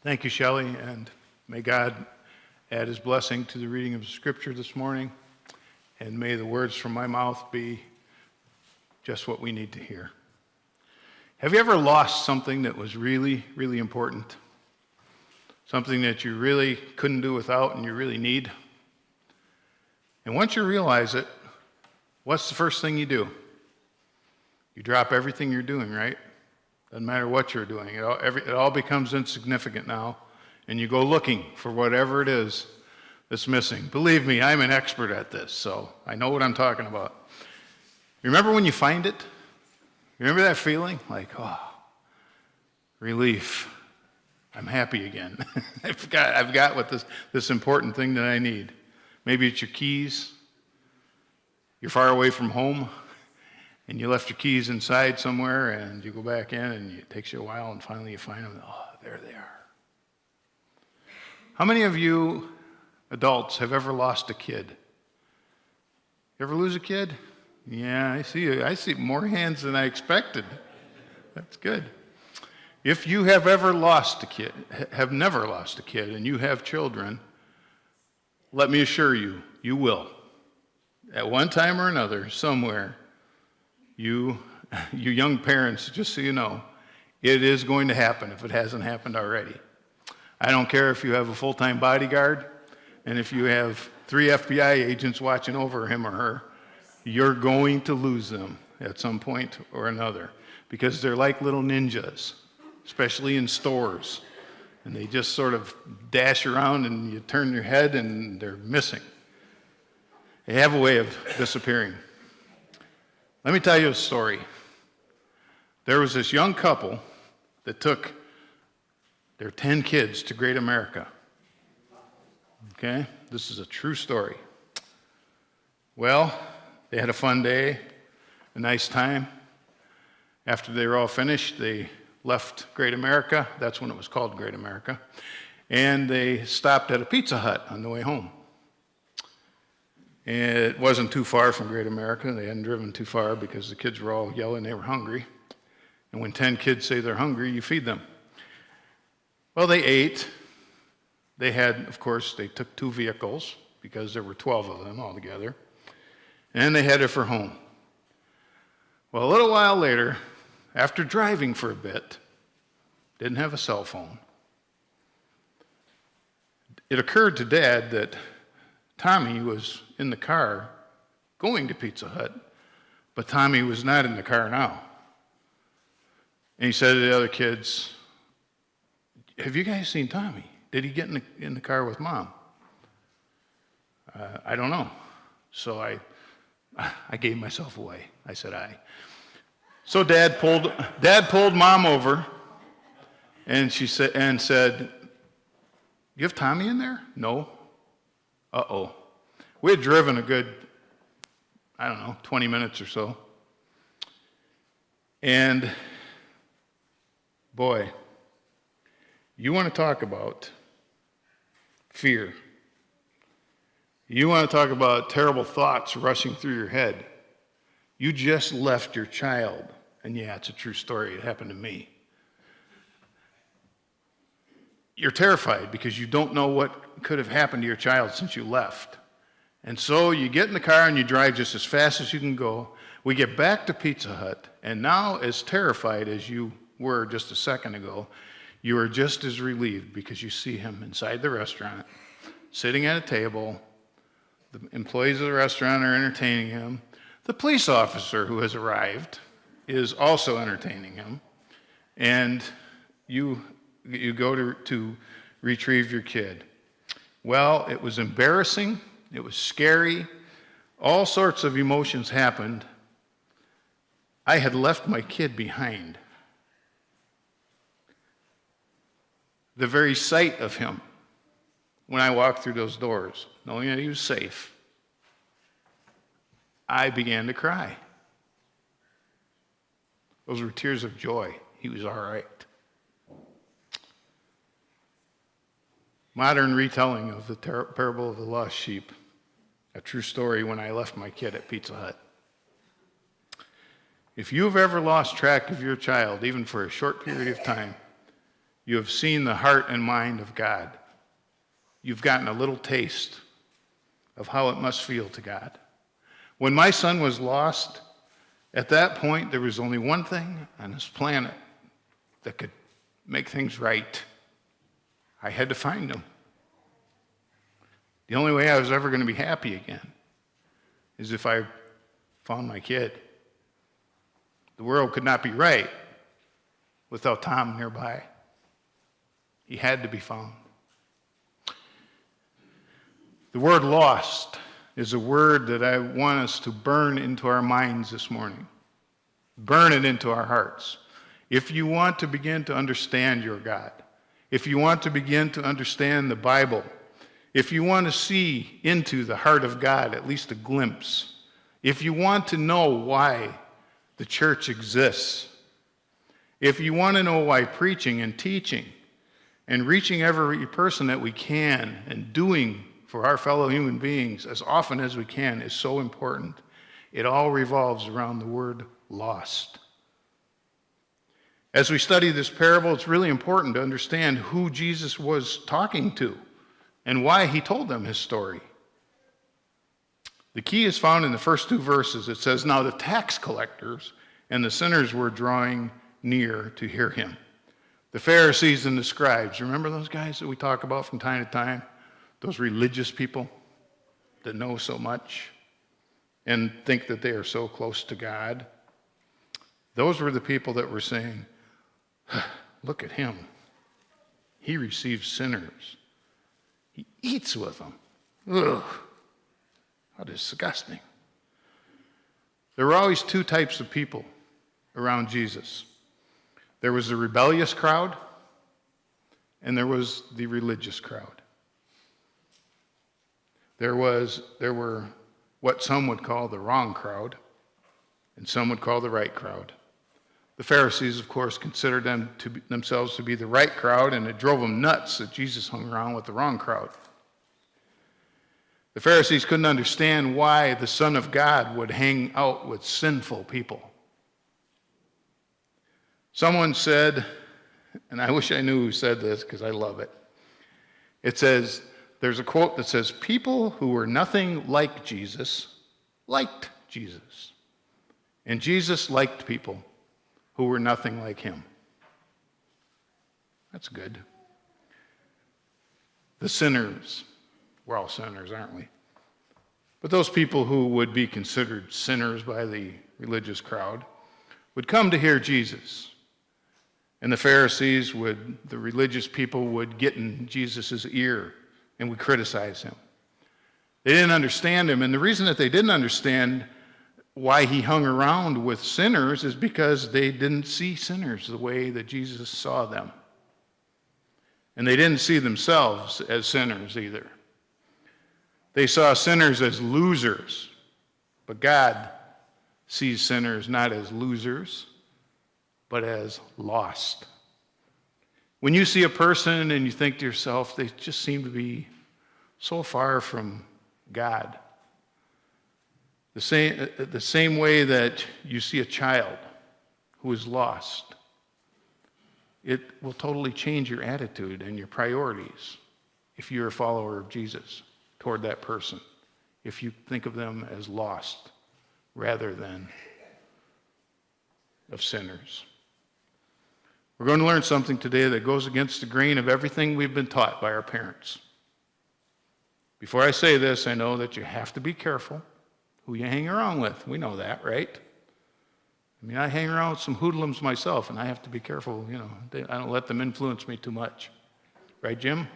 Thank you, Shelley, and may God add his blessing to the reading of Scripture this morning, and may the words from my mouth be just what we need to hear. Have you ever lost something that was really, really important? Something that you really couldn't do without and you really need? And once you realize it, what's the first thing you do? You drop everything you're doing, right? Doesn't matter what you're doing. It all becomes insignificant now, and you go looking for whatever it is that's missing. Believe me, I'm an expert at this, so I know what I'm talking about. You remember when you find it? You remember that feeling? Like, oh, relief. I'm happy again. I've got what this important thing that I need. Maybe it's your keys. You're far away from home, and you left your keys inside somewhere, and you go back in, and it takes you a while, and finally you find them. Oh, there they are. How many of you adults have ever lost a kid? You ever lose a kid? Yeah, I see more hands than I expected. That's good. If you have ever lost a kid, have never lost a kid, and you have children, let me assure you, you will. At one time or another, somewhere, you young parents, just so you know, it is going to happen if it hasn't happened already. I don't care if you have a full-time bodyguard, and if you have 3 FBI agents watching over him or her, you're going to lose them at some point or another, because they're like little ninjas, especially in stores, and they just sort of dash around, and you turn your head, and they're missing. They have a way of disappearing. Let me tell you a story. There was this young couple that took their 10 kids to Great America. Okay? This is a true story. Well, they had a fun day, a nice time. After they were all finished, they left Great America. That's when it was called Great America. And they stopped at a Pizza Hut on the way home. And it wasn't too far from Great America. They hadn't driven too far because the kids were all yelling they were hungry. And when 10 kids say they're hungry, you feed them. Well, they ate. They had, of course, they took 2 vehicles because there were 12 of them altogether. And they headed for home. Well, a little while later, after driving for a bit, didn't have a cell phone, it occurred to Dad that Tommy was in the car going to Pizza Hut, but Tommy was not in the car now. And he said to the other kids, "Have you guys seen Tommy? Did he get in the car with Mom?" I don't know. So I gave myself away. I said aye. So Dad pulled Mom over, and she said, "You have Tommy in there?" "No." Uh-oh. We had driven a good, 20 minutes or so. And boy, you want to talk about fear. You want to talk about terrible thoughts rushing through your head. You just left your child. And yeah, it's a true story. It happened to me. You're terrified because you don't know what could have happened to your child since you left. And so you get in the car and you drive just as fast as you can go. We get back to Pizza Hut, and now as terrified as you were just a second ago, you are just as relieved because you see him inside the restaurant, sitting at a table. The employees of the restaurant are entertaining him. The police officer who has arrived is also entertaining him. And you go to retrieve your kid. Well, it was embarrassing. It was scary. All sorts of emotions happened. I had left my kid behind. The very sight of him when I walked through those doors, knowing that he was safe, I began to cry. Those were tears of joy. He was all right. Modern retelling of the parable of the lost sheep, a true story when I left my kid at Pizza Hut. If you've ever lost track of your child, even for a short period of time, you have seen the heart and mind of God. You've gotten a little taste of how it must feel to God. When my son was lost, at that point, there was only one thing on this planet that could make things right. I had to find him. The only way I was ever going to be happy again is if I found my kid. The world could not be right without Tom nearby. He had to be found. The word lost is a word that I want us to burn into our minds this morning. Burn it into our hearts. If you want to begin to understand your God, if you want to begin to understand the Bible, if you want to see into the heart of God, at least a glimpse, if you want to know why the church exists, if you want to know why preaching and teaching and reaching every person that we can and doing for our fellow human beings as often as we can is so important, it all revolves around the word lost. As we study this parable, it's really important to understand who Jesus was talking to and why he told them his story. The key is found in the first two verses. It says, "Now the tax collectors and the sinners were drawing near to hear him." The Pharisees and the scribes, remember those guys that we talk about from time to time? Those religious people that know so much and think that they are so close to God. Those were the people that were saying, "Look at him. He receives sinners. He eats with them. Ugh, how disgusting." There were always two types of people around Jesus. There was the rebellious crowd, and there was the religious crowd. There were what some would call the wrong crowd, and some would call the right crowd. The Pharisees, of course, considered themselves to be the right crowd, and it drove them nuts that Jesus hung around with the wrong crowd. The Pharisees couldn't understand why the Son of God would hang out with sinful people. Someone said, and I wish I knew who said this because I love it. It says, there's a quote that says, "People who were nothing like Jesus liked Jesus. And Jesus liked people who were nothing like him." That's good. The sinners, we're all sinners, aren't we? But those people who would be considered sinners by the religious crowd would come to hear Jesus. And the Pharisees the religious people would get in Jesus' ear and would criticize him. They didn't understand him, and the reason that they didn't understand why he hung around with sinners is because they didn't see sinners the way that Jesus saw them. And they didn't see themselves as sinners either. They saw sinners as losers, but God sees sinners not as losers, but as lost. When you see a person and you think to yourself, they just seem to be so far from God. The same way that you see a child who is lost, it will totally change your attitude and your priorities if you're a follower of Jesus toward that person, if you think of them as lost rather than of sinners. We're going to learn something today that goes against the grain of everything we've been taught by our parents. Before I say this, I know that you have to be careful who you hang around with. We know that, right? I mean, I hang around with some hoodlums myself, and I have to be careful, I don't let them influence me too much. Right, Jim?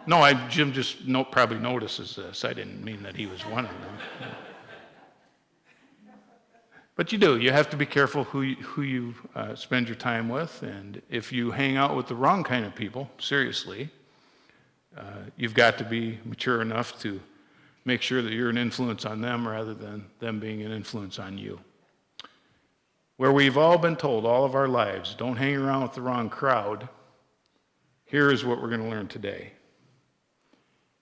No, Jim just probably notices this. I didn't mean that he was one of them. But you do. You have to be careful who you spend your time with, and if you hang out with the wrong kind of people, seriously, you've got to be mature enough to make sure that you're an influence on them rather than them being an influence on you. Where we've all been told all of our lives, don't hang around with the wrong crowd, here is what we're going to learn today.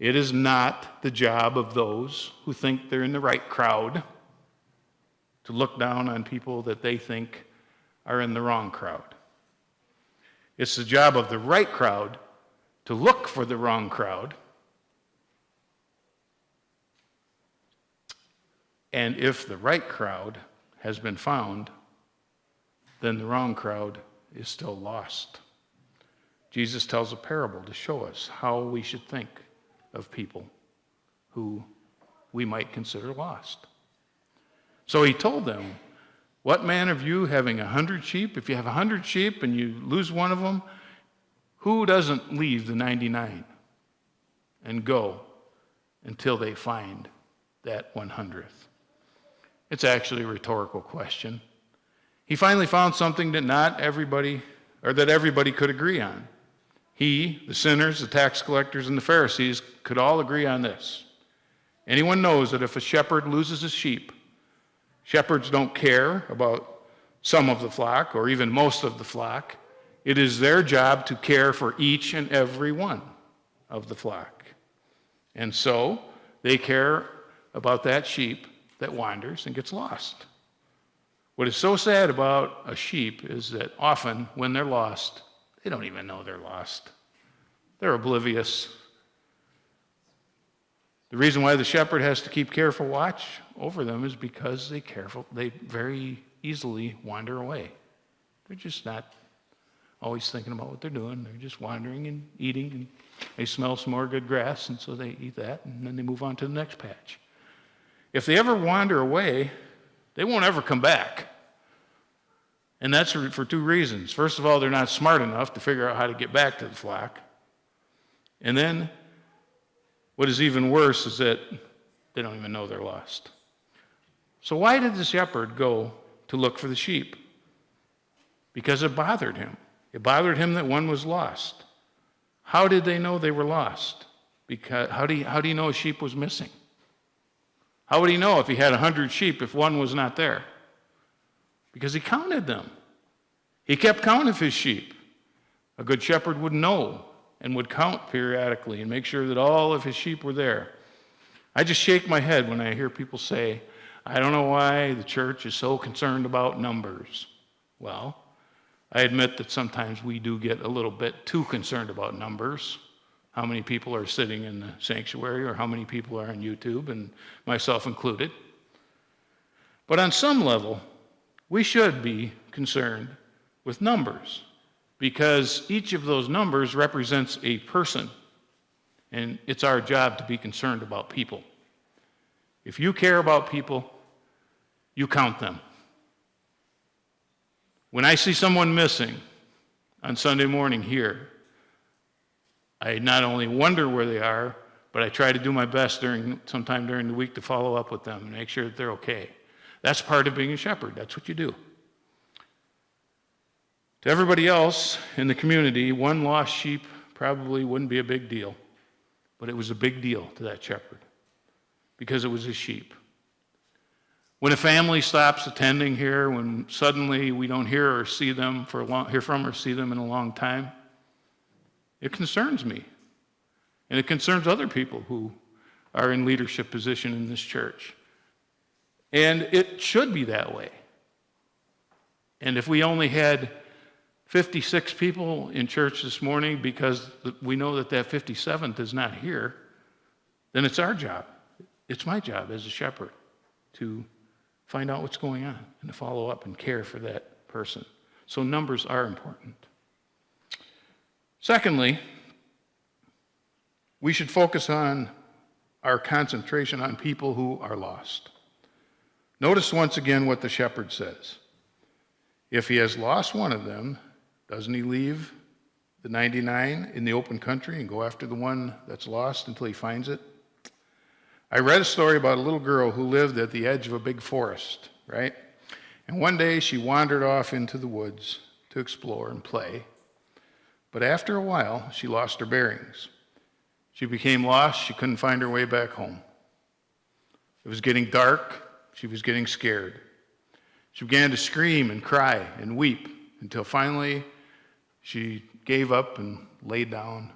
It is not the job of those who think they're in the right crowd to look down on people that they think are in the wrong crowd. It's the job of the right crowd to look for the wrong crowd. And if the right crowd has been found, then the wrong crowd is still lost. Jesus tells a parable to show us how we should think of people who we might consider lost. So he told them, what man of you having 100 sheep, if you have 100 sheep and you lose one of them, who doesn't leave the 99 and go until they find that 100th? It's actually a rhetorical question. He finally found something that everybody could agree on. He, the sinners, the tax collectors, and the Pharisees could all agree on this. Anyone knows that if a shepherd loses his sheep, shepherds don't care about some of the flock or even most of the flock. It is their job to care for each and every one of the flock. And so they care about that sheep that wanders and gets lost. What is so sad about a sheep is that often when they're lost, they don't even know they're lost. They're oblivious. The reason why the shepherd has to keep careful watch over them is because they very easily wander away. They're just not always thinking about what they're doing. They're just wandering and eating, and they smell some more good grass, and so they eat that, and then they move on to the next patch. If they ever wander away, they won't ever come back. And that's for two reasons. First of all, they're not smart enough to figure out how to get back to the flock. And then, what is even worse is that they don't even know they're lost. So why did the shepherd go to look for the sheep? Because it bothered him. It bothered him that one was lost. How did they know they were lost? Because how do you know a sheep was missing? How would he know if he had 100 sheep if one was not there? Because he counted them. He kept count of his sheep. A good shepherd would know and would count periodically and make sure that all of his sheep were there. I just shake my head when I hear people say, I don't know why the church is so concerned about numbers. Well, I admit that sometimes we do get a little bit too concerned about numbers. How many people are sitting in the sanctuary or how many people are on YouTube, and myself included. But on some level, we should be concerned with numbers because each of those numbers represents a person, and it's our job to be concerned about people. If you care about people, you count them. When I see someone missing on Sunday morning here, I not only wonder where they are, but I try to do my best sometime during the week to follow up with them and make sure that they're okay. That's part of being a shepherd. That's what you do. To everybody else in the community, one lost sheep probably wouldn't be a big deal, but it was a big deal to that shepherd because it was his sheep. When a family stops attending here, when suddenly we don't hear from or see them in a long time, it concerns me. And it concerns other people who are in leadership position in this church. And it should be that way. And if we only had 56 people in church this morning because we know that 57th is not here, then it's our job. It's my job as a shepherd to find out what's going on and to follow up and care for that person. So numbers are important. Secondly, we should focus on our concentration on people who are lost. Notice once again what the shepherd says. If he has lost one of them, doesn't he leave the 99 in the open country and go after the one that's lost until he finds it? I read a story about a little girl who lived at the edge of a big forest, right? And one day she wandered off into the woods to explore and play. But after a while, she lost her bearings. She became lost. She couldn't find her way back home. It was getting dark. She was getting scared. She began to scream and cry and weep until finally she gave up and laid down,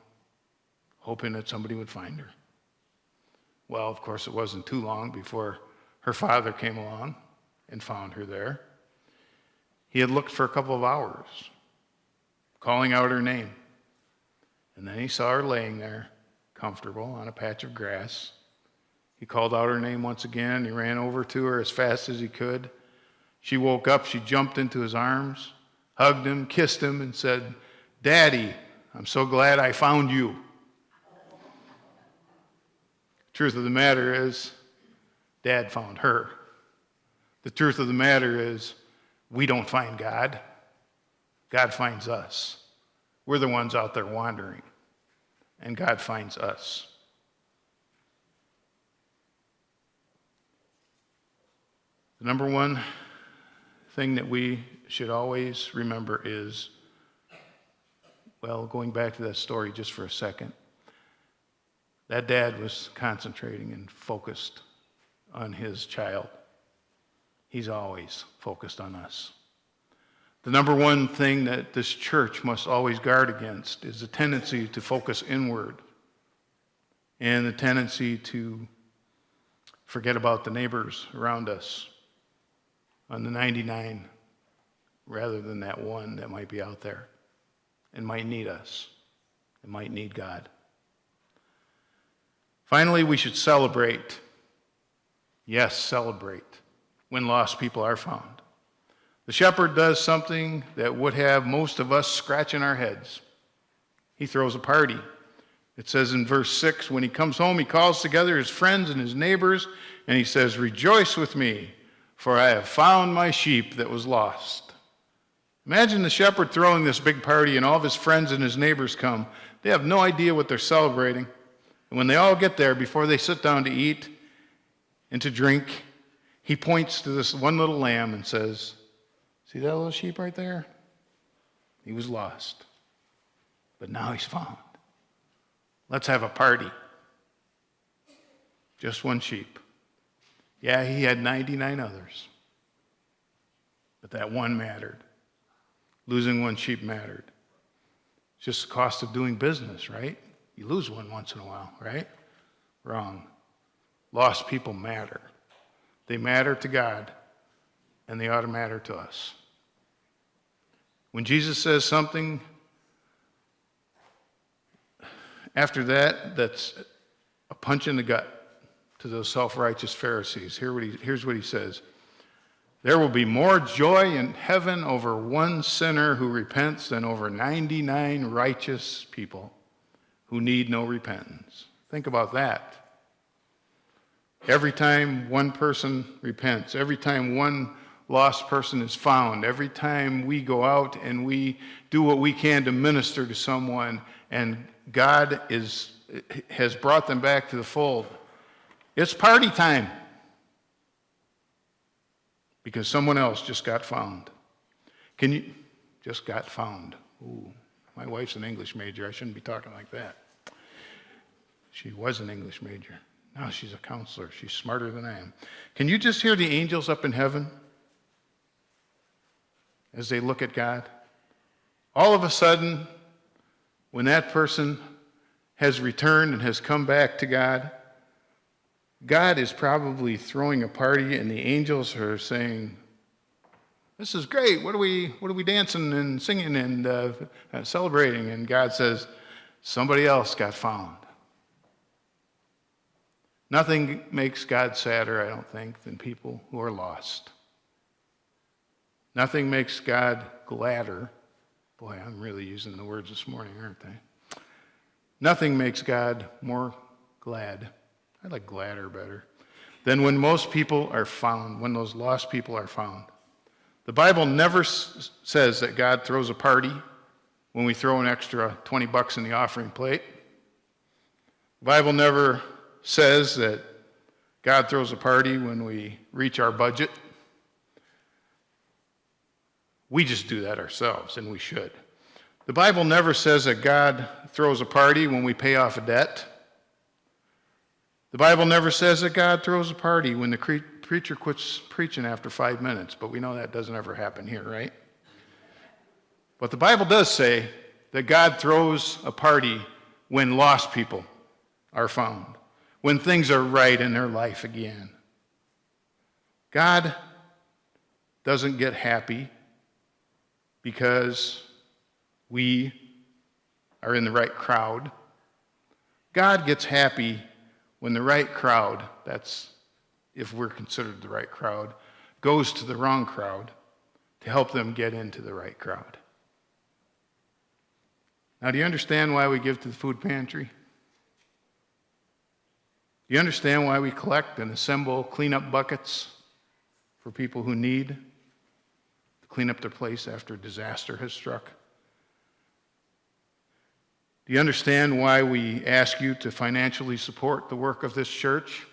hoping that somebody would find her. Well, of course, it wasn't too long before her father came along and found her there. He had looked for a couple of hours, calling out her name. And then he saw her laying there, comfortable, on a patch of grass. He called out her name once again. He ran over to her as fast as he could. She woke up. She jumped into his arms, hugged him, kissed him, and said, "Daddy, I'm so glad I found you." Truth of the matter is, Dad found her. The truth of the matter is, we don't find God. God finds us. We're the ones out there wandering, and God finds us. The number one thing that we should always remember is, well, going back to that story just for a second, that dad was concentrating and focused on his child. He's always focused on us. The number one thing that this church must always guard against is the tendency to focus inward and the tendency to forget about the neighbors around us on the 99 rather than that one that might be out there and might need us and might need God. Finally, we should celebrate. Yes, celebrate when lost people are found. The shepherd does something that would have most of us scratching our heads. He throws a party. It says in verse 6, when he comes home, he calls together his friends and his neighbors, and he says, "Rejoice with me, for I have found my sheep that was lost." Imagine the shepherd throwing this big party, and all of his friends and his neighbors come. They have no idea what they're celebrating. And when they all get there, before they sit down to eat and to drink, he points to this one little lamb and says, "See that little sheep right there? He was lost, but now he's found. Let's have a party." Just one sheep. Yeah, he had 99 others, but that one mattered. Losing one sheep mattered. It's just the cost of doing business, right? You lose one once in a while, right? Wrong. Lost people matter. They matter to God, and they ought to matter to us. When Jesus says something after that that's a punch in the gut to those self-righteous Pharisees, here's what he says. There will be more joy in heaven over one sinner who repents than over 99 righteous people who need no repentance. Think about that. Every time one person repents, every time one lost person is found, every time we go out and we do what we can to minister to someone and God has brought them back to the fold, it's party time because someone else just got found. Just got found. Ooh. My wife's an English major. I shouldn't be talking like that. She was an English major. Now she's a counselor. She's smarter than I am. Can you just hear the angels up in heaven as they look at God? All of a sudden, when that person has returned and has come back to God, God is probably throwing a party and the angels are saying, "This is great. What are we dancing and singing and celebrating?" And God says, "Somebody else got found." Nothing makes God sadder, I don't think, than people who are lost. Nothing makes God gladder. Boy, I'm really using the words this morning, aren't I? Nothing makes God more glad. I like gladder better. Than when most people are found, when those lost people are found. The Bible never says that God throws a party when we throw an extra $20 in the offering plate. The Bible never says that God throws a party when we reach our budget. We just do that ourselves, and we should. The Bible never says that God throws a party when we pay off a debt. The Bible never says that God throws a party when the preacher quits preaching after 5 minutes, but we know that doesn't ever happen here, right? But the Bible does say that God throws a party when lost people are found, when things are right in their life again. God doesn't get happy because we are in the right crowd. God gets happy when the right crowd, that's if we're considered the right crowd, goes to the wrong crowd to help them get into the right crowd. Now, do you understand why we give to the food pantry? Do you understand why we collect and assemble cleanup buckets for people who need to clean up their place after a disaster has struck? Do you understand why we ask you to financially support the work of this church?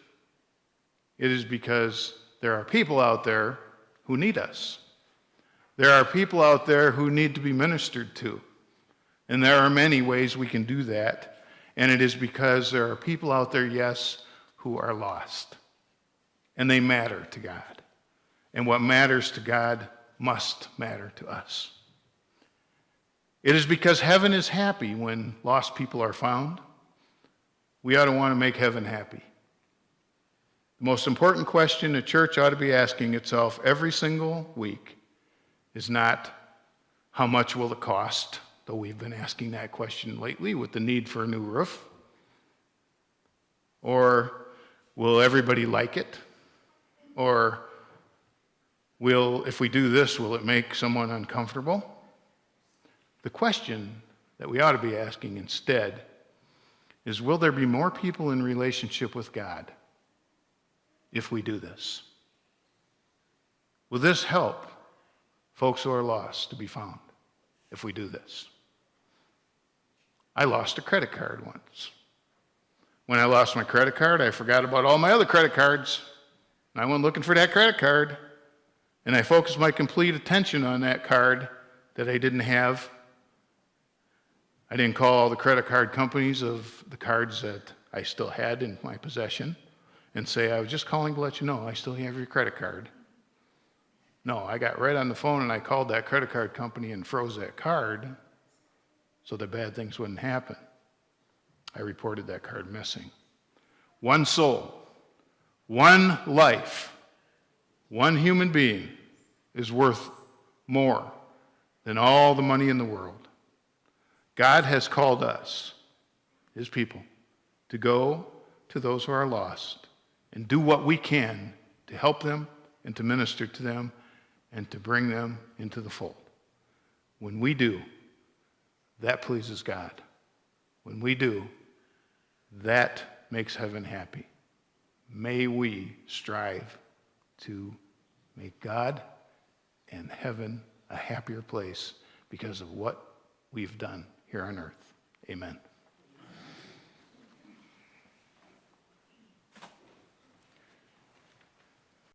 It is because there are people out there who need us. There are people out there who need to be ministered to. And there are many ways we can do that. And it is because there are people out there, yes, who are lost. And they matter to God. And what matters to God must matter to us. It is because heaven is happy when lost people are found. We ought to want to make heaven happy. The most important question a church ought to be asking itself every single week is not how much will it cost, though we've been asking that question lately with the need for a new roof, or will everybody like it, or if we do this, will it make someone uncomfortable? The question that we ought to be asking instead is, will there be more people in relationship with God if we do this? Will this help folks who are lost to be found if we do this? I lost a credit card once. When I lost my credit card, I forgot about all my other credit cards. And I went looking for that credit card, and I focused my complete attention on that card that I didn't have. I didn't call all the credit card companies of the cards that I still had in my possession and say, I was just calling to let you know I still have your credit card. No, I got right on the phone and I called that credit card company and froze that card so that bad things wouldn't happen. I reported that card missing. One soul, one life, one human being is worth more than all the money in the world. God has called us, his people, to go to those who are lost and do what we can to help them and to minister to them and to bring them into the fold. When we do, that pleases God. When we do, that makes heaven happy. May we strive to make God and heaven a happier place because of what we've done here on earth. Amen.